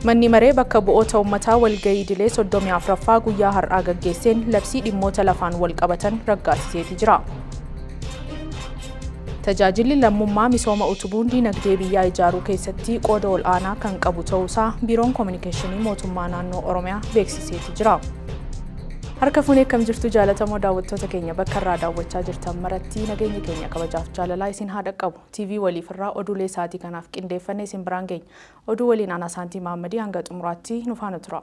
Manni maree bakka bu'oota uummataa walgahii idilee 34ffaa guyyaa har'aa gaggeesseen labsii dhimmoota lafaan wal qabatan raggaasiseeti jira. Tajaajilli lammummaa misooma utubuun dinagdee biyyaa ijaaruu keessatti qooda ol'aanaa kan qabu ta'uusaa Biiroon Kominikeeshinii Mootummaa Naannoo Oromiyaa beeksiseeti jira. Harka fuunee akkam jirtu jaalatamoo daawwattoota keenya bakka irraa daawwachaa jirtan maratti nageenyi keenya kabajaaf jaalalaa isin haa dhaqqabu. TV waliif irraa oduulee sa'aatii kanaaf qindeeffannee isin biraan geenya. Oduu waliin ana Saantii Maammadii hanga xumuraatti nu faana tura.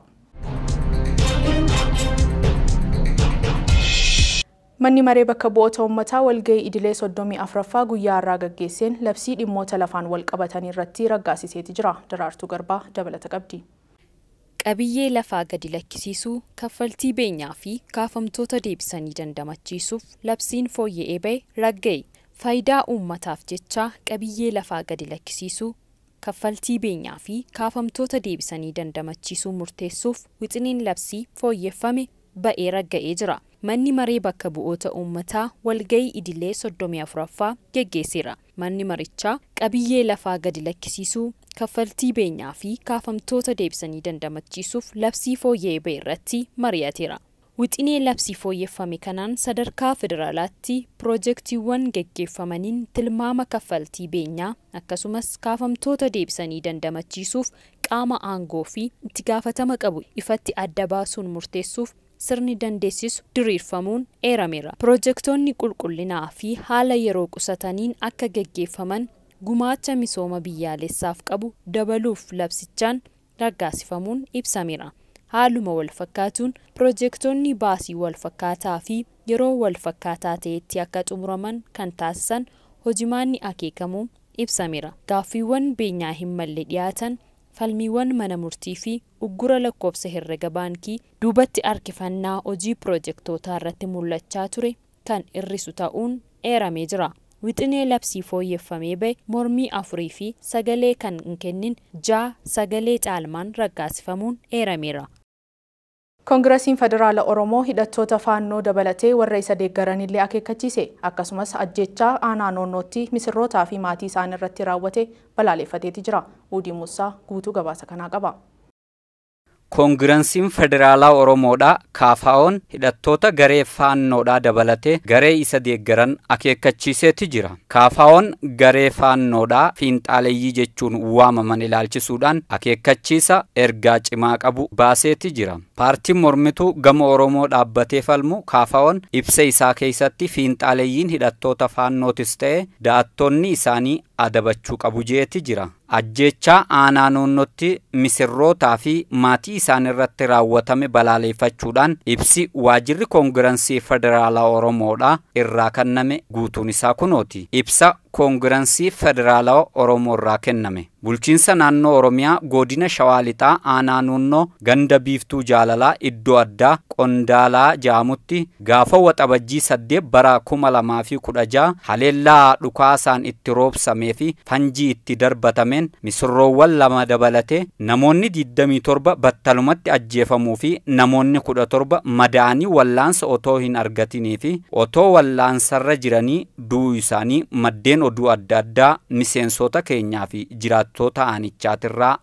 Manni maree bakka bu'oota uummataa walgahii idilee 34ffaa guyyaa har'aa gaggeesseen labsii dhimmoota lafaan wal qabatan irratti raggaasiseeti jira. Daraartuu Garbaa dabalata qabdi. Qabiyyee lafaa gadi lakkisiisuu, kaffaltii beenyaa fi kaafamtoota deebisanii dandamachiisuuf labsiin fooyya'ee bahe ragga'e. Faayidaa uummataaf jecha qabiyyee lafaa gadi lakkisiisuu, kaffaltii beenyaa fi kaafamtoota deebisanii dandamachiisuu murteessuuf wixineen labsii fooyyeffame ba'ee ragga'ee jira. Manni maree bakka bu'oota uummataa walgahii idilee 34ffaa geggeesseera. Manni marichaa qabiyyee lafaa gadi lakkisiisuu, kaffaltii beenyaa fi kaafamtoota deebisanii dandamachiisuuf labsii fooyya'ee bahe irratti mari'ateera. Wixinee labsii fooyyeffame kanaan sadarkaa federaalaatti piroojeektiiwwan geggeeffamaniin tilmaama kaffaltii beenyaa akkasumas kaafamtoota deebisanii dandamachiisuuf qaama aangoo fi itti gaafatama qabu ifatti adda baasuun murteessuuf sirni dandeessisu diriirfamuun eerameera. Piroojeektoonni qulqullinaa fi haala yeroo qusataniin akka geggeeffaman gumaacha misooma biyyaalessaaf qabu dabaluuf labsichaan raggaasifamuun ibsameera. Haaluma wal fakkaatuun piroojeektoonni baasii wal fakkaataa fi yeroo wal fakkaataa ta'etti akka xumuraman kan taasisan hojimaanni akeekamuu ibsameera. Gaaffiiwwan beenyaa hin malle dhiyaatan falmiiwwan mana murtii fi uggura lakkoofsa herrega baankii duubatti harkifannaa hojii piroojeektootaa irratti mul'achaa ture kan hir'isu ta'uun eeramee jira. Wixinee labsii fooyyeffamee bahe mormii 4 fi sagalee kan hin kennin 6 sagalee caalmaan raggaasifamuun eerameera. Koongiresiin Federaala Oromoo hidhattoota faannoo dabalatee warra isa deeggaranillee akeekkachiise. Akkasumas ajjechaa aanaa noonnootti misirrootaa fi maatii isaanii irratti raawwate balaaleffateeti jira. Uudii Muusaa guutuu gabaasa kanaa qaba. Koongiresiin Federaalaa Oromoodhaa KFO'n hidhattoota garee faannoodhaa dabalatee garee isa deeggaran akeekkachiiseeti jira. KFO'n garee faannoodhaa fiinxaaleeyyii jechuun waamaman ilaalchisuudhaan akeekkachiisa ergaa cimaa qabu baaseeti jira. Paartiin mormituu gama Oromoo dhaabbatee falmu KFO'n ibsa isaa keessatti fiinxaaleeyyiin hidhattoota faannootis ta'e da'attoonni isaanii adabachuu qabu jeeti jira. Ajjechaa aanaa noonnootti misirrootaa fi maatii isaan irratti raawwatame balaaleffachuudhaan ibsi waajirri koongirensii Federaalaa Oromoodhaa irraa kenname guutuun isaa kunooti. Ibsa koongirensii Federaalaa Oromoo irraa kenname. Bulchiinsa naannoo Oromiyaa godina Shawaa Lixaa aanaa noonnoo ganda biiftuu jaalalaa iddoo addaa Qondaalaa jedhamutti gaafa waxabajjii 8 bara 2016 haleellaa dhukaasaan itti roobsamee fi fanjii itti darbatameen misirroowwan 2 dabalatee namoonni 27 battalumatti ajjeefamuu fi namoonni 17 madaa'anii wallaansa otoo hin argatinii fi otoo wallaansarra jiranii du'uu isaanii maddeen oduu adda addaa miseensota keenyaa fi jiraattota aanichaatirraa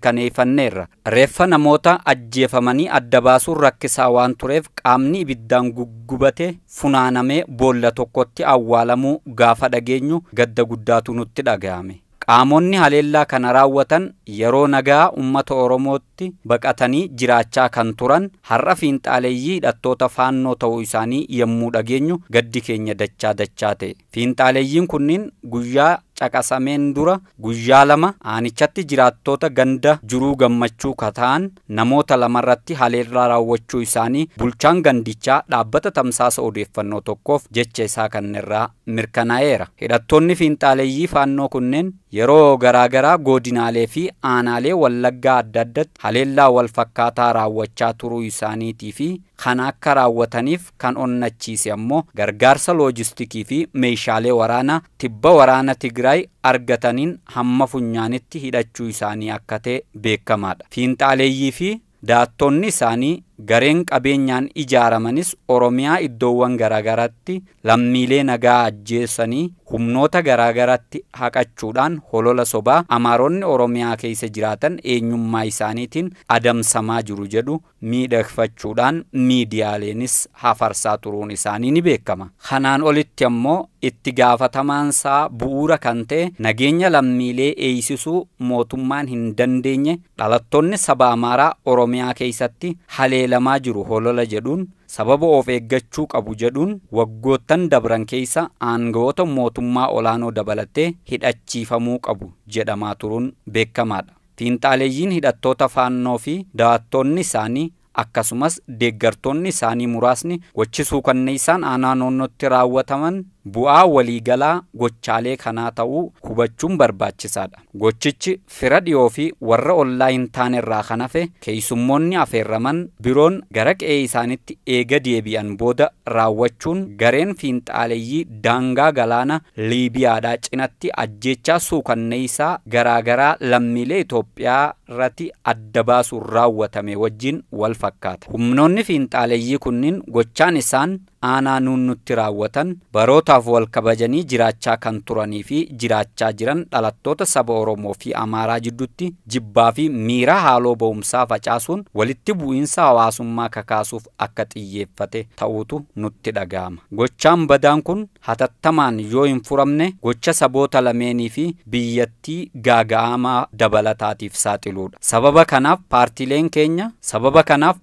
mirkaneeffanneerra. Reeffa namoota ajjeefamanii adda baasuun rakkisaa waan tureef qaamni ibiddaan guggubate funaanamee boolla tokkotti awwaalamuu gaafa dhageenyu gadda guddaatu nutti dhaga'ame. Qaamonni haleellaa kana raawwatan yeroo nagaa uummata Oromootti baqatanii jiraachaa kan turan har'a fiinxaaleeyyii hidhattoota faannoo ta'uu isaanii yommuu dhageenyu gaddi keenya dachaa ta'e. Fiinxaaleeyyiin kunniin guyyaa caqasameen dura guyyaa 2 aanichatti jiraattota ganda jiruu gammachuu kataan namoota 2 irratti haleellaa raawwachuu isaanii bulchaan gandichaa dhaabbata tamsaasa odeeffannoo tokkoof jecha isaa kannerraa mirkanaa'eera. Hidhattoonni fiinxaaleeyyii faannoo kunneen yeroo garaagaraa godinaalee fi aanaalee Wallaggaa adda addatti haleellaa wal fakkaataa raawwachaa turuu isaaniitii fi kan akka raawwataniif kan onnachiise ammoo gargaarsa loojistikii fi meeshaalee waraanaa tibba waraana Tigraay argataniin hamma funyaanitti hidhachuu isaanii akka ta'e beekamaadha. Fiinxaaleeyyii fi da'attoonni isaanii gareen qabeenyaan ijaaramanis Oromiyaa iddoowwan garaagaratti lammiilee nagaa ajjeessanii humnoota garaagaratti haqachuudhaan holola sobaa Amaaronni Oromiyaa keessa jiraatan eenyummaa isaaniitiin adamsamaa jiru jedhu miidhagfachuudhaan miidiyaaleenis hafarsaa turuun isaanii ni beekama. Kanaan olitti ammoo itti gaafatamansaa bu'uura kan ta'e nageenya lammiilee eeysisuu mootummaan hin dandeenye dhalattoonni saba Amaaraa Oromiyaa keessatti haleelamaa jiru holola jedhuun sababa of eeggachuu qabu jedhuun waggoottan dabran keessa aangawoota mootummaa olaanoo dabalatee hidhachiifamuu qabu jedhamaa turuun beekamaadha. Xiinxaaleeyyiin hidhattoota faannoo fi daawwattoonni isaanii akkasumas deeggartoonni isaanii muraasni gochisuu kanneessaan aanaa naannootti raawwataman bu'aa waliigalaa gochaalee kanaa ta'uu hubachuun barbaachisaadha. Gochichi fira dhiyoo fi warra ollaa hin taane irraa kan hafe keessummoonni afeerraman biroon gara qe'ee isaanitti eega deebi'an booda raawwachuun gareen xiinxaaleeyyii daangaa galaana Liibiyaadhaa cinatti ajjeechaa suukanneessaa garaagaraa lammiilee Itoophiyaa irratti adda baasuun raawwatame wajjin wal fakkaata. Humnoonni xiinxaaleeyyii kunniin gochaan isaan aanaa nutti raawwatan barootaaf wal kabajanii jiraachaa kan turanii fi jiraachaa jiran dhalattoota saba Oromoo fi Amaaraa jidduutti jibbaa fi miira haaloo ba'umsaa facaasuun walitti bu'iinsa hawaasummaa kakaasuuf akka xiyyeeffate ta'uutu nutti dhaga'ama. Gochaan badaan kun hatattamaan yoo hin furamne gocha saboota lameenii fi biyyattii gaaga'amaa dabalataatiif saaxiluudha. Sababa kanaaf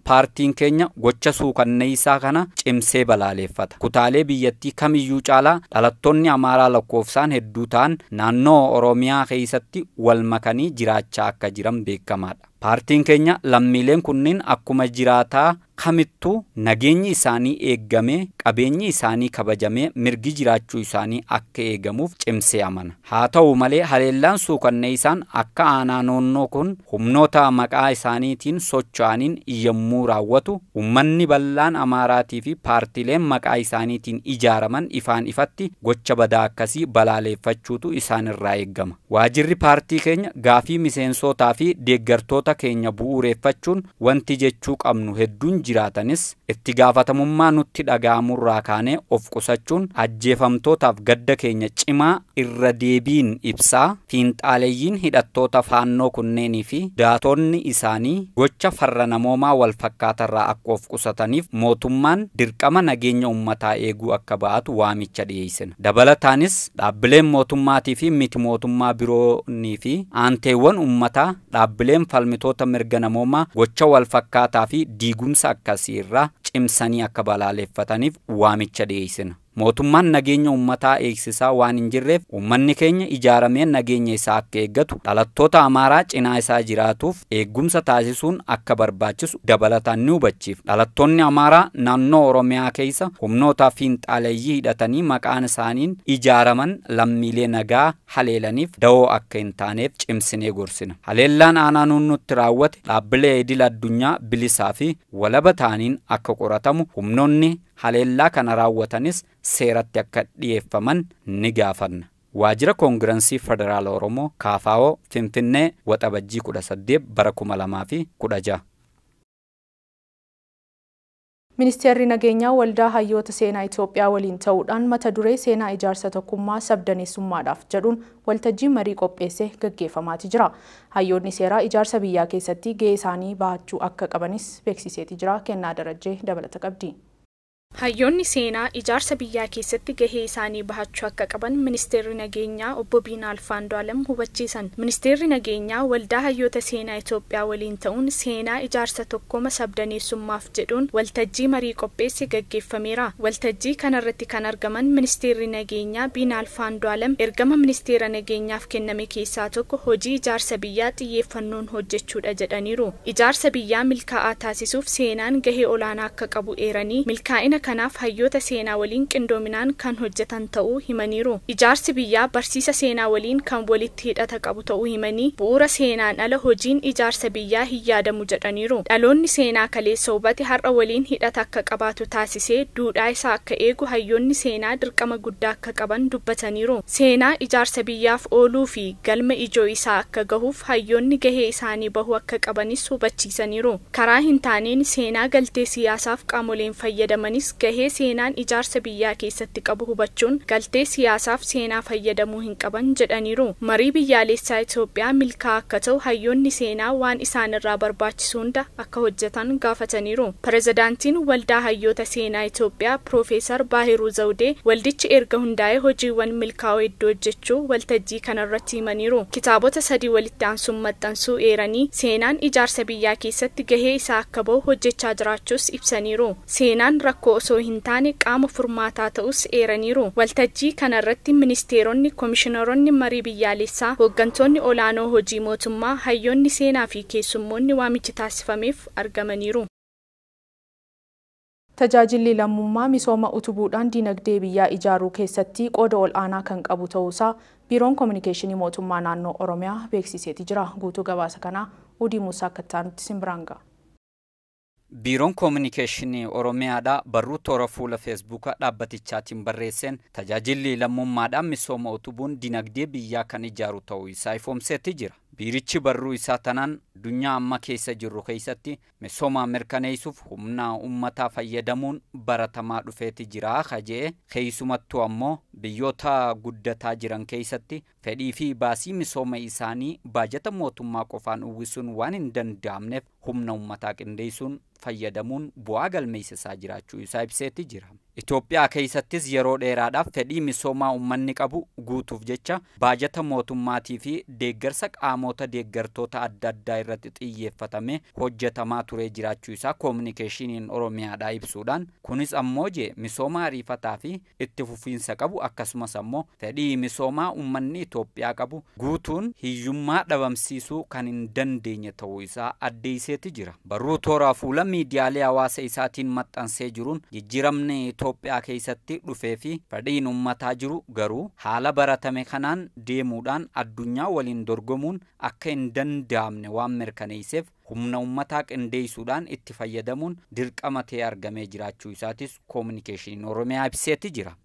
paartiin keenya gocha suukanneessaa kana cimsee balaaleffata. Kutaalee biyyattii kamiyyuu caalaa dhalattoonni Amaaraa lakkoofsaan hedduu ta'an naannoo Oromiyaa keessatti wal makanii jiraachaa akka jiran beekamaadha. Paartiin keenya lammiileen kunniin akkuma jiraataa kamittuu nageenyi isaanii eeggamee qabeenyi isaanii kabajamee mirgi jiraachuu isaanii akka eegamuuf cimsee amana. Haa ta'u malee haleellaan suukanneessaan akka aanaa naannoo kun humnoota maqaa isaaniitiin socho'aniin yommuu raawwatu uummanni bal'aan Amaaraatii fi paartiileen maqaa isaaniitiin ijaaraman ifaan ifatti gocha badaa akkasii balaaleffachuutu isaanirraa eegama. Waajirri paartii keenya gaafii miseensotaa fi deeggartoota keenya bu'uureeffachuun wanti jechuu qabnu hedduun jiraatanis itti gaafatamummaa nutti dhaga'amurraa kaanee of qusachuun ajjeefamtootaaf gadda keenya cimaa irra deebiin ibsaa. Xiinxaaleeyyiin hidhattoota faannoo kunneenii fi daatonni isaanii gocha farra namoomaa wal fakkaatarraa akka of qusataniif mootummaan dirqama nageenya uummataa eeguu akka ba'atu waamicha dhiyeessina. Dabalataanis dhaabbileen mootummaatii fi miti mootummaa biroonii fi aanteewwan uummataa dhaabbileen falmitoota mirga namoomaa gocha wal fakkaataa fi diigumsa akkasii irraa cimsanii akka balaaleffataniif waamicha dhiyeessina. Mootummaan nageenya uummataa eegsisaa waan hin jirreef uummanni keenya ijaaramee nageenya isaa akka eeggatu dhalattoota Amaaraa cinaa isaa jiraatuuf eegumsa taasisuun akka barbaachisu dabalataan ni hubachiif. Dhalattoonni Amaaraa naannoo Oromiyaa keessa humnoota xiinxaaleeyyii hidhatanii maqaan isaaniin ijaaraman lammiilee nagaa haleelaniif da'oo akka hin taaneef cimsinee gorsina. Haleellaan aanaa nutti raawwate dhaabbilee idil addunyaa bilisaa fi walaba ta'aniin akka qoratamu humnoonni haleellaa kana raawwatanis seeratti akka dhiyeeffaman ni gaafanna. Waajjira Koongirensii Federaala Oromoo KFO Finfinnee Waxabajjii 18 bara 2016. Ministeerri nageenyaa waldaa hayyoota seenaa Itoophiyaa waliin ta'uudhaan mata duree seenaa ijaarsa tokkummaa sabdaneessummaadhaaf jedhuun waltajjii marii qopheessee gaggeeffamaati jira. Hayyoonni seeraa ijaarsa biyyaa keessatti gahee isaanii bahachuu akka qabanis beeksiseeti jira. Kennaa Darajjee dabalata qabdi. Hayyoonni seenaa ijaarsa biyyaa keessatti gahee isaanii bahachuu akka qaban ministeerri nageenyaa obbo Biinaal Faandu'aalam hubachiisan. Ministeerri nageenyaa waldaa hayyoota seenaa Itoophiyaa waliin ta'uun seenaa ijaarsa tokkummaa sabdaneessummaaf jedhuun waltajjii marii qopheesse gaggeeffameera. Waltajjii kanarratti kan argaman ministeerri nageenyaa Biinaal Faandu'aalam ergama ministeera nageenyaaf kenname keessaa tokko hojii ijaarsa biyyaa xiyyeeffannoon hojjechuudha jedhaniiru. Ijaarsa biyyaa milkaa'aa taasisuuf seenaan gahee olaanaa akka qabu eeranii milkaa'ina kanaaf hayyoota seenaa waliin qindoominaan kan hojjetan ta'uu himaniiru. Ijaarsi biyyaa barsiisa seenaa waliin kan walitti hidhata qabu ta'uu himanii bu'uura seenaan ala hojiin ijaarsa biyyaa hin yaadamu jedhaniiru. Dhaloonni seenaa kaleessa hubate har'a waliin hidhata akka qabaatu taasisee duudhaa isaa akka eegu hayyoonni seenaa dirqama guddaa akka qaban dubbataniiru. Seenaa ijaarsa biyyaaf ooluu fi galma ijoo isaa akka gahuuf hayyoonni gahee isaanii bahuu akka qabanis hubachiisaniiru. Karaa hin taaneen seenaa galtee siyaasaaf qaamoleen fayyadamanis gahee seenaan ijaarsa biyyaa keessatti qabu hubachuun galtee siyaasaaf seenaa fayyadamuu hin qaban jedhaniiru. Marii biyyaalessaa Itoophiyaa milkaa'aa akka ta'u hayyoonni seenaa waan isaan irraa barbaachisu hunda akka hojjetan gaafataniiru. Pirezidaantiin Waldaa Hayyoota Seenaa Itoophiyaa Piroofeesar Baahiruu Zawudee waldichi erga hundaa'ee hojiiwwan milkaa'oo iddoo hojjechuu waltajjii kanarratti himaniiru. Kitaabota 3 walitti aansuun maxxansuu eeranii seenaan ijaarsa biyyaa keessatti gahee isaa akka bahu hojjechaa jiraachuus ibsaniiru. Seenaan rakkoo osoo hin taane qaama furmaataa ta'us eeraniiru. Waltajjii kanarratti ministeeronni, komishineeronni marii biyyaalessaa, hooggantoonni olaanoo hojii mootummaa, hayyoonni seenaa fi keessummoonni waamichi taasifameef argamaniiru. Tajaajilli lammummaa misooma utubuudhaan dinagdee biyyaa ijaaruu keessatti qooda ol'aanaa kan qabu ta'uusaa Biiroon Kominikeeshinii Mootummaa Naannoo Oromiyaa beeksiseeti jira. Guutuu gabaasa kanaa Udii Muusaa akka ta'anutti simbiraanga. Biiroon Kominikeeshinii Oromiyaadhaa barruu toora fuula Feesbuukaa dhaabbatichaatiin barreesseen tajaajilli lammummaadhaan misooma utubuun dinagdee biyyaa kan ijaaru ta'uu isaa ifoomseetti jira. Biirichi barruu isaa tanaan addunyaa amma keessa jirru keessatti misooma mirkaneessuuf humna uummataa fayyadamuun baratamaa dhufeeti jira jedhee keessumattuu ammoo biyyoota guddataa jiran keessatti fedhii fi baasii misooma isaanii baajata mootummaa qofaan uwwisuun waan hin danda'amneef humna uummataa qindeessuun fayyadamuun bu'aa galmeessisaa jiraachuu isaa ibseetti jira. Itoophiyaa keessattis yeroo dheeraadhaaf fedhii misoomaa uummanni qabu guutuuf jecha baajata mootummaatii fi deeggarsa qaamota deeggartoota adda addaa irratti xiyyeeffatame hojjetamaa ture jiraachuu isaa Kominikeeshiniin Oromiyaadhaa ibsuudhaan kunis ammoo misooma ariifataa fi itti fufiinsa qabu akkasumas ammoo fedhii misoomaa uummanni Itoophiyaa qabu guutuun hiyyummaa dhabamsiisuu kan hin dandeenye ta'uu isaa addeesseeti jira. Barruu toora fuula miidiyaalee hawaasa isaatiin maxxansee jiruun jijjiiramni Itoophiyaa keessatti dhufee fi fedhiin uummataa jiru garuu haala baratame kanaan deemuudhaan addunyaa waliin dorgomuun akka hin danda'amne waan mirkaneesseef humna uummataa qindeessuudhaan itti fayyadamuun dirqama ta'ee argamee jiraachuu isaatis Kominikeeshiniin Oromiyaa ibseetti jira.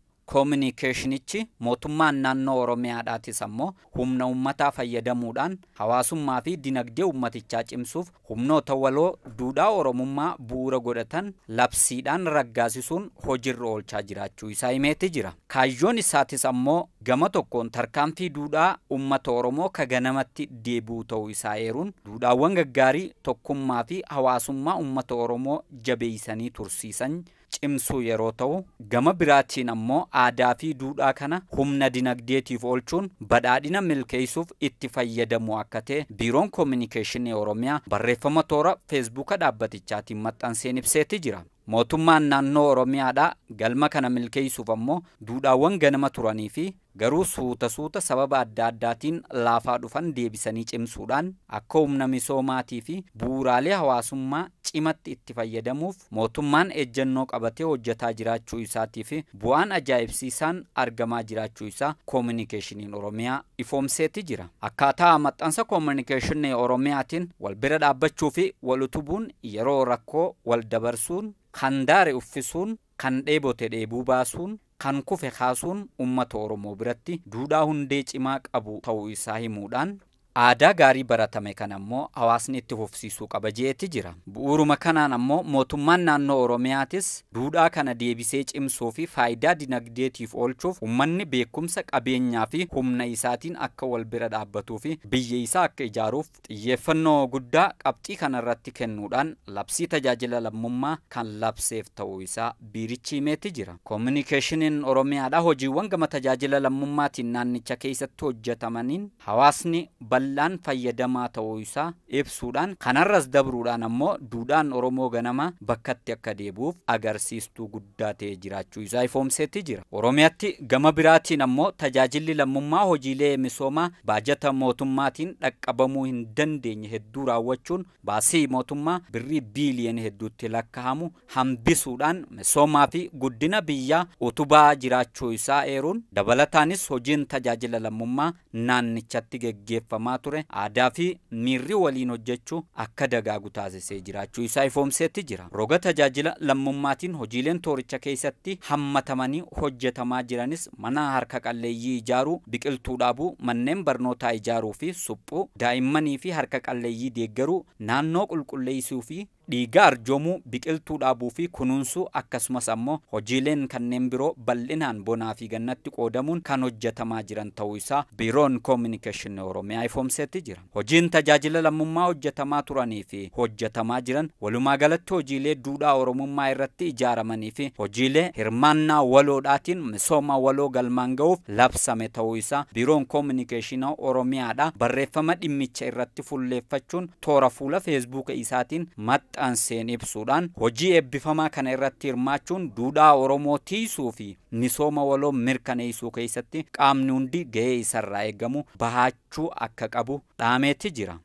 Kominikeeshinichi mootummaan naannoo Oromiyaadhaatis ammoo humna uummataa fayyadamuudhaan hawaasummaa fi dinagdee uummatichaa cimsuuf humnoota waloo duudhaa Oromummaa bu'uura godhatan labsiidhaan raggaasisuun hojiirra oolchaa jiraachuu isaa himeetti jira. Kaayyoon isaatis ammoo gama tokkoon tarkaanfii duudhaa uummata Oromoo ka ganamatti deebi'u ta'uu isaa eeruun duudhaawwan gaggaarii tokkummaa fi hawaasummaa uummata Oromoo jabeessanii tursiisan cimsuu yeroo ta'u gama biraatiin ammoo aadaa fi duudhaa kana humna dinagdeetiif oolchuun badhaadhina milkeessuuf itti fayyadamu akka ta'e Biiroon Kominikeeshinii Oromiyaa barreeffama toora Feesbuuka dhaabbatichaatiin maxxanseen ibseetti jira. Mootummaan naannoo Oromiyaadhaa galma kana milkeessuuf ammoo duudhaawwan ganama turanii fi garuu suuta sababa adda addaatiin laafaa dhufan deebisanii cimsuudhaan akka humna misoomaatii fi bu'uuraalee hawaasummaa cimatti itti fayyadamuuf mootummaan ejjennoo qabatee hojjetaa jiraachuu isaatii fi bu'aan ajaa'ibsiisaan argamaa jiraachuu isaa Kominikeeshiniin Oromiyaa ifoomseetti jira. Akkaataa maxxansa Kominikeeshinii Oromiyaatiin wal bira dhaabbachuu fi wal utubuun yeroo rakkoo wal dabarsuun kan daare uffisuun kan dheebote dheebuu baasuun kan kufe kaasuun uummata Oromoo biratti duudhaa hundee cimaa qabu ta'uu isaa himuudhaan aadaa gaarii baratame kan ammoo hawaasni itti fufsiisuu qaba jeetti jira. Bu'uuruma kanaan ammoo mootummaan naannoo Oromiyaatis duudhaa kana deebisee cimsuu fi faayidaa dinagdeetiif oolchuuf uummanni beekumsa qabeenyaa fi humna isaatiin akka wal bira dhaabbatuu fi biyya isaa akka ijaaruuf xiyyeeffannoo guddaa qabxii kanarratti kennuudhaan labsii tajaajila lammummaa kan labseef ta'uu isaa biirichi himeetti jira. Kominikeeshiniin Oromiyaadhaa hojiiwwan gama tajaajila lammummaatiin naannicha keessatti hojjetamaniin hawaasni bal'aan fayyadamaa ta'uu isaa ibsuudhaan kanarras dabruudhaan ammoo duudhaan Oromoo ganama bakkatti akka deebi'uuf agarsiistuu guddaa ta'ee jiraachuu isaa ifoomseetti jira. Oromiyaatti gama biraatiin ammoo tajaajilli lammummaa hojiilee misoomaa baajata mootummaatiin dhaqqabamuu hin dandeenye hedduu raawwachuun baasii mootummaa birrii biiliyoona hedduutti lakkaa'amu hambisuudhaan misoomaa fi guddina biyyaa utubaa jiraachuu isaa eeruun dabalataanis hojiin tajaajila lammummaa naannichatti geggeeffamaa ture aadaa fi miirri waliin hojjechuu akka dagaagu taasisee jiraachuu isaa ifoomseetti jira. Roga tajaajila lammummaatiin hojiileen tooricha keessatti hammatamanii hojjetamaa jiranis mana harka qalleeyyii ijaaruu, biqiltuu dhaabuu, manneen barnootaa ijaaruu fi suphuu, daa'immanii fi harka qalleeyyii deeggaruu, naannoo qulqulleessuu fi dhiiga arjoomuu, biqiltuu dhaabuu fi kunuunsuu akkasumas ammoo hojiileen kanneen biroo bal'inaan bonaa fi gannatti qoodamuun kan hojjetamaa jiran ta'uu isaa biiroon koominikeeshinii Oromiyaa ifoomseetti jira. Hojiin tajaajila lammummaa hojjetamaa turanii fi hojjetamaa jiran walumaa galatti hojiilee duudhaa Oromummaa irratti ijaaramanii fi hojiilee hirmaannaa waloodhaatiin misooma waloo galmaan ga'uuf labsame ta'uu isaa biiroon koominikeeshinii Oromiyaadha barreeffama dhimmicha irratti fuulleeffachuun toora fuula feesbuuka isaatiin maxxanseen ibsuudhaan hojii eebbifamaa kana irratti hirmaachuun duudhaa Oromoo tiisuu fi misooma waloo mirkaneessuu keessatti qaamni hundi gahee isarraa eegamu bahachuu akka qabu dhaameetti jira.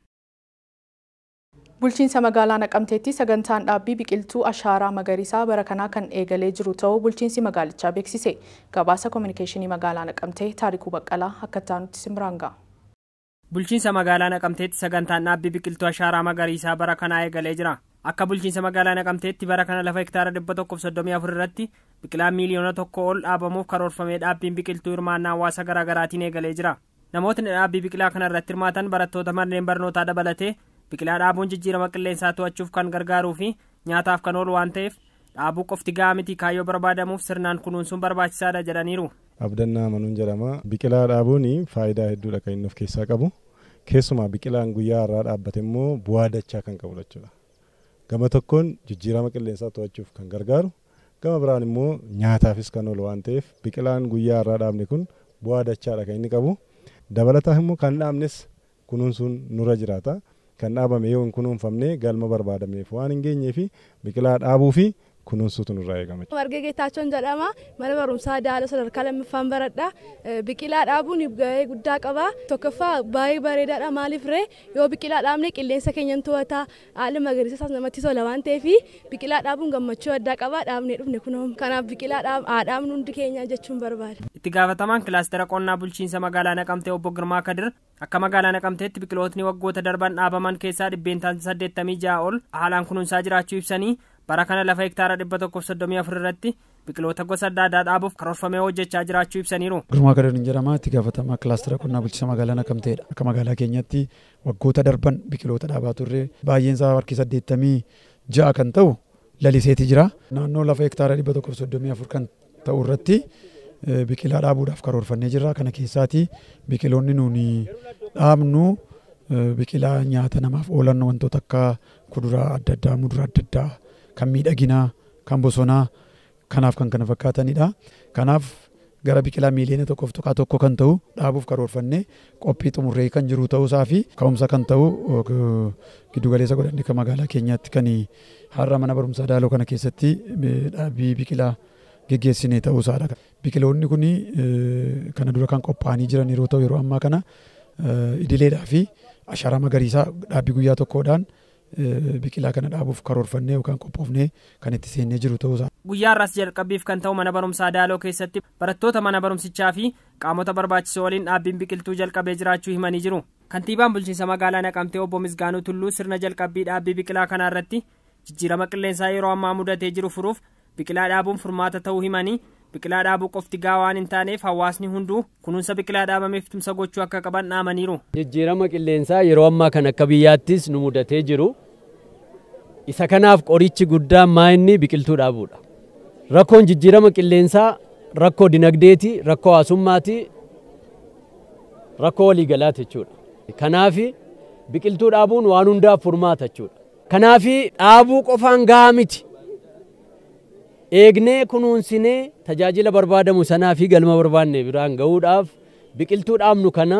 Bulchiinsa magaalaa Naqamteetti sagantaan dhaabbii biqiltuu ashaaraa magariisaa bara kanaa kan eegalee jiru ta'uu bulchiinsi magaalichaa beeksise. Gabaasa koominikeeshinii magaalaa Naqamtee Taarikuu Baqqalaa akka taanutti simraanga. Bulchiinsa magaalaa Naqamteetti sagantaan dhaabbii biqiltuu ashaaraa magariisaa bara kanaa eegalee jira. Akka bulchiinsa magaalaa Naqamteetti bara kana lafa hektaara 134 irratti biqilaan miiliyoona 1 ol dhaabamuuf karoorfamee dhaabbiin biqiltuu hirmaannaa hawaasa garaa garaatiin eegalee jira. Namootni dhaabbii biqilaa kana irratti hirmaatan barattoota manneen barnootaa dabalatee biqilaa dhaabuun jijjiirama qilleensaa to'achuuf kan gargaaruu fi nyaataaf kan oolu waan ta'eef dhaabuu qofti gahaa miti kaayyoo barbaadamuuf sirnaan kunuunsuun barbaachisaadha jedhaniiru. Abdannaa Manuun jedhama. Biqilaa dhaabuun faayidaa hedduudha kan inni of keessaa qabu. Keessumaa biqilaan guyyaa irraa dhaabbate immoo bu'aa dachaa kan qabudha jechuudha. Gama tokkoon jijjiirama qilleensaa to'achuuf kan gargaaru, gama biraan immoo nyaataafis kan oolu waan ta'eef biqilaan guyyaa irraa dhaabne kun bu'aa dachaadha kan inni qabu. Dabalataa immoo kan dhaabnes kunuunsuun nurra jiraata. Kan dhaabame yoo hin kunuunfamne galma barbaadameef waan hin geenyee fi biqilaa dhaabuu fi kunuunsuutu nurraa eegama. Marga Geetaachoon jedhama. Mana barumsaa Daala sadarkaa lammaffaan baradha. Biqilaa dhaabuun gahee guddaa qaba. Tokkoffaa baay'ee bareedaadha. Maaliif ree yoo biqilaa dhaabne qilleensa keenyan to'ata. Haalli magariisa namatti tola waan ta'eef biqilaa dhaabuun gammachuu addaa qaba. Dhaabnee dhufne kunuun. Kanaaf biqilaa dhaabnu hundi keenya jechuun barbaada. Itti gaafatamaan kilaastera qonnaa bulchiinsa magaalaa Naqamtee obbo Girmaa Kadir akka magaalaa Naqamteetti biqilootni waggoota darban dhaabaman keessaa 86 ol haalaan kunuunsaa jiraachuu ibsanii bara kana lafa hektaara 134 irratti biqiloota gosa adda addaa dhaabuuf karoorfamee hojjechaa jiraachuu ibsaniiru. Girmaa Kadir ni jedhama. Itti gaafatamaa kilaastera qonnaa bulchiinsa magaalaa Naqamteedha. Akka magaalaa keenyatti waggoota darban biqiloota dhaabaa turre baay'een isaa harki 86 kan ta'u laliseeti jira. Naannoo lafa hektaara 134 kan ta'u irratti biqilaa dhaabuudhaaf karoorfannee jirra. Kana keessaati biqiloonni nuuni dhaabnu biqilaa nyaata namaaf oolan wantoota akka kuduraa adda addaa, muduraa adda addaa, kan miidhaginaa, kan bosonaa, kanaaf kan kana fakkaatanidha. Kanaaf gara biqilaa miiliyoona 1.1 kan ta'u dhaabuuf karoorfannee qophii xumurree kan jiru ta'uusaa fi ka'umsa kan ta'u giddugaleessa godhanne kan magaalaa keenyaatti kan har'a mana barumsaa Daaloo kana keessatti dhaabbii biqilaa geggeessine ta'uusaadha. Biqiloonni kun kana dura kan qophaa'anii jiran yeroo ta'u yeroo ammaa kana idileedhaa fi ashaaraa magariisaa dhaabbii guyyaa tokkoodhaan biqilaa kana dhaabuuf karoorfannee yookaan qophoofnee kan itti seennee jiru ta'uusaa. Guyyaa irraas jalqabbiif kan ta'u mana barumsaa Daaloo keessatti barattoota mana barumsichaa fi qaamota barbaachisoo waliin dhaabbiin biqiltuu jalqabee jiraachuu himanii jiru. Kantiibaan bulchiinsa magaalaa Naqamtee obbo Misgaanuu Tulluu sirna jalqabbii dhaabbii biqilaa kanaa irratti jijjiirama qilleensaa yeroo ammaa mudatee jiru furuuf biqilaa dhaabuun furmaata ta'uu himanii biqilaa dhaabuu qofti gahaa waan hin taaneef hawaasni hunduu kunuunsa biqilaa dhaabameef tumsa gochuu akka qaban dhaamaniiru. Jijjiirama qilleensaa yeroo ammaa kan akka biyyaattis nu mudatee jiru. Isa kanaaf qorichi guddaan maa'inni biqiltuu dhaabuudha. Rakkoon jijjiirama qilleensaa rakkoo dinagdeeti, rakkoo hawaasummaati, rakkoo waliigalaati jechuudha. Kanaaf biqiltuu dhaabuun waan hundaaf furmaata jechuudha. Kanaaf dhaabuu qofaan gahaa miti. Eegnee kunuunsinee tajaajila barbaadamu sanaa fi galma barbaanne biraan gahuudhaaf biqiltuu dhaabnu kana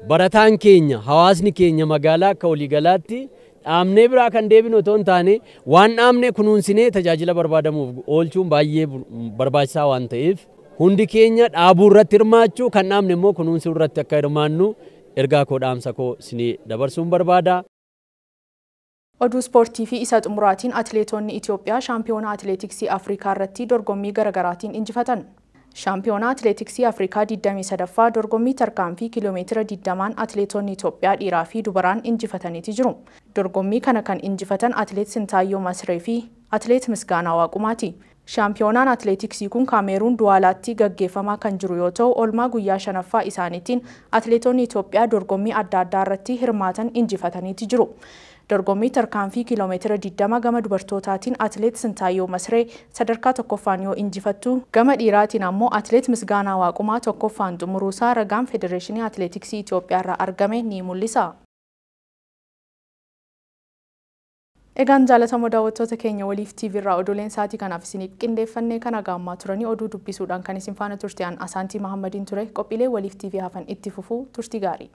barataan keenya hawaasni keenya magaalaa akka waliigalaatti dhaabnee biraa kan deebinu otoo hin taane waan dhaabnee kunuunsinee tajaajila barbaadamuuf oolchuun baay'ee barbaachisaa waan ta'eef hundi keenya dhaabuu irratti hirmaachuu kan dhaabne immoo kunuunsuu irratti akka hirmaannu ergaa koo dhaamsa koo isinii dabarsuun barbaada. Oduu ispoortii fi isa xumuraatiin atileetonni Itoophiyaa shaampiyoona atileetiksii Afrikaa irratti dorgommii garaagaraatiin injifatan. Shaampiyoona atileetiksii Afrikaa 23ffaa dorgommii tarkaanfii kiiloomeetira 20 atileetonni Itoophiyaa dhiiraa fi dubaraan injifataniiti jiru. Dorgommii kana kan injifatan atileet Sintaayyoo Masree fi atileet Misgaanaa Waaqumaati. Shaampiyoonaan atileetiksii kun Kaameruun Duwaalaatti gaggeeffamaa kan jiru yoo ta'u, oolmaa guyyaa 5ffaa isaaniitiin atileetonni Itoophiyaa dorgommii adda addaa irratti hirmaatan injifataniiti jiru. Dorgommii tarkaanfii kiiloomeetira 20 gama dubartootaatiin atileet Sintaayyoo Masree sadarkaa tokkoffaan yoo injifattu, gama dhiiraatiin ammoo atileet Misgaanaa Waaqumaa tokkoffaan xumuruusaa ragaan Federeeshinii Atileetiksii Itoophiyaa irraa argame ni mul'isa. Egaan jaalatamoo daawwattoota keenya Waliif TV irraa oduuleen sa'aatii kanaaf isiniif qindeeffannee kana gaammaa turanii oduu dubbisuudhaan kan isin faana turte Asaantii Mahammadiin ture. Qophiilee Waliif TV hafan itti fufuu turtii gaarii.